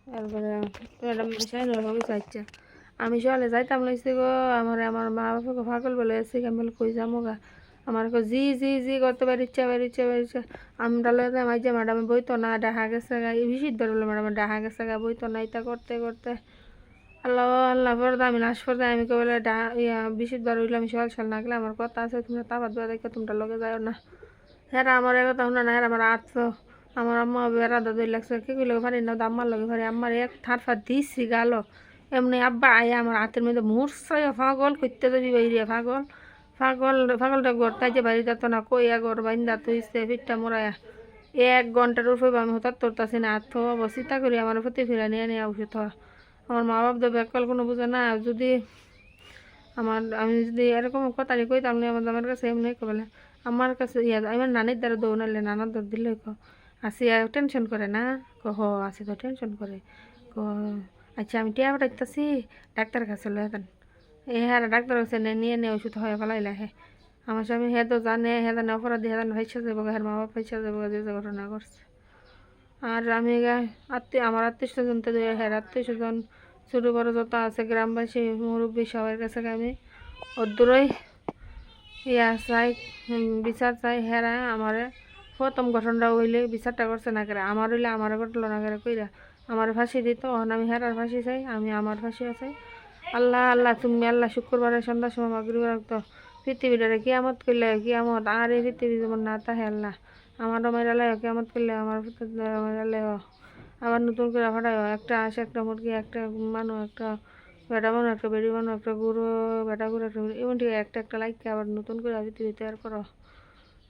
তারপরে ম্যাডাম শাহিনুর বাবু চাইছে আমি সকালে যাইতাম লইছি গো আমার মা বাবাকে পাগল বলে এসে আমি বলে কই যামো গা আমার জি জি জি করতে পারিচ্ছে পারিচ্ছে আমরা লয়ে মাই যে ম্যাডামে বই তো না দেখা গেছে গা এই বিশিট ধরে ম্যাডামে দেখা গেছে গা বই তো না এটা করতে করতে আল্লাহ আল্লাহ পর্দা আমি লাশ পর্দা আমি কে বলে বিশিট বার হইলে আমি সকাল সকাল না গেলে আমার কথা আছে তোমরা তাবাদ বাদ দেখে তোমরা লগে যাও না হ্যাঁ আমার কথা শুনে না হ্যাঁ আমার আত্ম আমার আম্মা বেড়া দাদুই লাগছে কি কইলে পারি না আম্মার লগে পারি আম্মার এক থারফা দিছি গাল এমনি আব্বা আয়া আমার হাতের মধ্যে মুরসাই পাগল করতে যাবি বাইরিয়া পাগল পাগলটা গড়তাই যে বাড়ি যেত না কইয়া গড় বাইন্দা তুইছে ফিটটা মোড়ায়া 1 ঘন্টার উপরে আমি হঠাৎ তোরতাছি না আত্ম অবস্থিতা করি আমার প্রতি ফিরা নিয়ে নিয়ে ওষুধ আমার মা বাপ তো ব্যাকল কোনো বুঝে না যদি আমি যদি এরকম কথা কইতাম না আমার কাছে এমনি বলে আমার কাছে আমার নানির দ্বারা দৌড়ালে নানার দৌড় দিলে আসি টেনশন করে না হ আসি তো টেনশন করে ক আচ্ছা আমি টিয়া পাঠাইতেছি ডাক্তার কাছে লয়ে যান হ্যাঁ ডাক্তার কাছে নিয়ে নিয়ে ওষুধ হয়ে ফেলাইলা হে আমার স্বামী হে তো জানে অপরাধী হে জানে ভাইসা যাবো হের মা বাপ ভাইসা যাবো যে ঘটনা করছে আর আমি আমার আত্মীয় স্বজন তো হ্যাঁ আত্মীয় স্বজন ছোটো বড়ো যত আছে গ্রামবাসী মুরব্বী সবার কাছে আমি অদূরই চাই বিচার চাই হেরা আমার প্রথম ঘটনাটা হইলে বিচারটা করছে না করে আমার হইলে আমার ঘটলো না করে কইরা আমার ফাঁসি দিত আমি হেরার ফাঁসি চাই আমি আমার ফাঁসিও চাই আল্লাহ আল্লাহ তুমি আল্লাহ শুক্রবারের সন্ধ্যার সময় মাগরিব রাখতো পৃথিবীটারে কিয়ামত করলে কিয়ামত আর এই পৃথিবী যেমন না তাহে আল্লাহ আমারও মেরালে কিয়ামত করলে আমার মেরালে আবার নতুন করে ফাটাই একটা আসে একটা মুরগি একটা মানুষ একটা বেটা মানুষ একটা বেড়ি মানুষ একটা গরু বেটা গরু একটা এমন ঠিক একটা একটা লাইককে আবার নতুন করে পৃথিবী তৈরি করো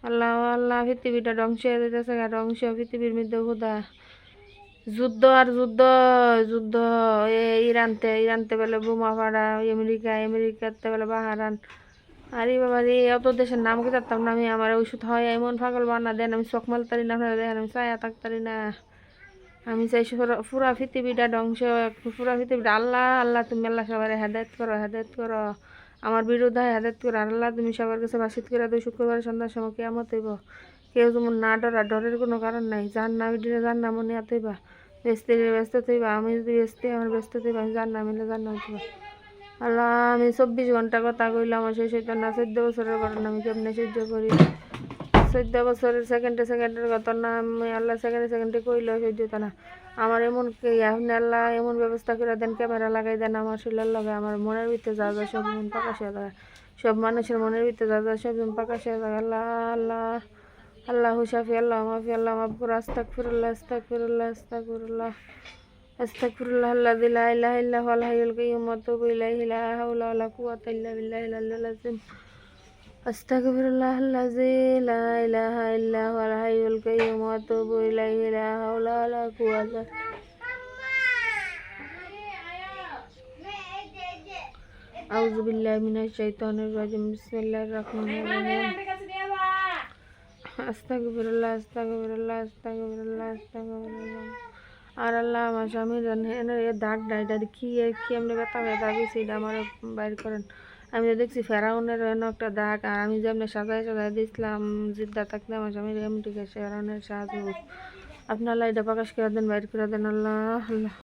আল্লাহ আল্লাহ পৃথিবীটা ধ্বংস হয়ে যেতেছে ধ্বংস পৃথিবীর মধ্যে হুদা যুদ্ধ আর যুদ্ধ যুদ্ধ ইরানতে বলে বোমা ফাড়া আমেরিকাতে বলে বাহারান আরে বাবা রে অত দেশের নাম কি জানতাম না আমি আমার ওষুধ হয় এমন পাগল বানা দেন আমি চোখ মালতারি না দেখেন আমি চায়া থাকতারি না আমি চাই পুরা পৃথিবীটা ধ্বংস পুরা পৃথিবীটা আল্লাহ আল্লাহ তুমি আল্লাহ সবার হেদায়ত করো আমার বিরুদ্ধে হেদায়ত করো আল্লাহ তুমি সবার কাছে বাসিত করে দো শুক্রবার সন্ধ্যার সময় কেমন হইব কেউ যেমন না ডরের কোনো কারণ নাই যার নাম দিলে যার নামও নিয়ে তৈবা ব্যস্ত তৈবা আমি যদি আমার ব্যস্ত তৈবা আমি যার নাম এলে যার নাম তৈবা আল্লাহ আমি 24 ঘন্টা কথা কইলাম আমার সেই সেটা না 14 বছরের ঘটনা আমি কেমনে সহ্য করি 14 বছরের সেকেন্ডের ঘটনা আমি আল্লাহ সেকেন্ডে কইলেও সহ্য হতো না আমার এমন এখন আল্লাহ এমন ব্যবস্থা করে দেন ক্যামেরা লাগাই দেন আমার শরীরের লগে আমার মনের ভিতরে যা যা সব মন প্রকাশ হয়ে যায় সব মানুষের মনের ভিতরে যা যা সব প্রকাশ হয়ে যায় আল্লাহ আল্লাহ আল্লাহ শাফি আল্লাহ মাফি আল্লাহ মাফুর আস্তাগফিরুল্লাহ আস্তাগফিরুল্লাহ আস্তাগফিরুল্লাহ আস্তাগফিরুল্লাহ আল্লাযী লা ইলাহা ইল্লা হুয়াল হাইয়ুল কাইয়্যুম ওয়া আতুবু ইলাইহি লা হাওলা ওয়া লা কুওয়াতা ইল্লা বিল্লাহিল আলিয়্যিল আযীম আস্তাগফিরুল্লাহ আল্লাযী লা ইলাহা ইল্লা হুয়াল হাইয়ুল কাইয়্যুম ওয়া আতুবু ইলাইহি লা হাওলা ওয়া লা কুওয়াতা আউযু বিল্লাহি মিনাশ শাইতানির রাজিম বিসমিল্লাহির রাহমানির রাহিম আস্তাগফিরুল্লাহ আস্তাগফিরুল্লাহ আস্তাগফিরুল্লাহ আস্তাগফিরুল্লাহ আর আল্লাহ আমার স্বামী জানে দাগ ডাইটা কি এমনি ব্যথা হয়ে দাগিয়েছে এটা আমার বাইর করেন আমি দেখছি ফেরাউনের একটা দাগ আর আমি যেমনি সাজাই দিয়েছিলাম জিদ্দা থাকলে আমার স্বামীর এমন ঠিক আছে ফেরাউনের সাহায্য আপনার এটা প্রকাশ করে দেন বাইর করে দেন আল্লাহ আল্লাহ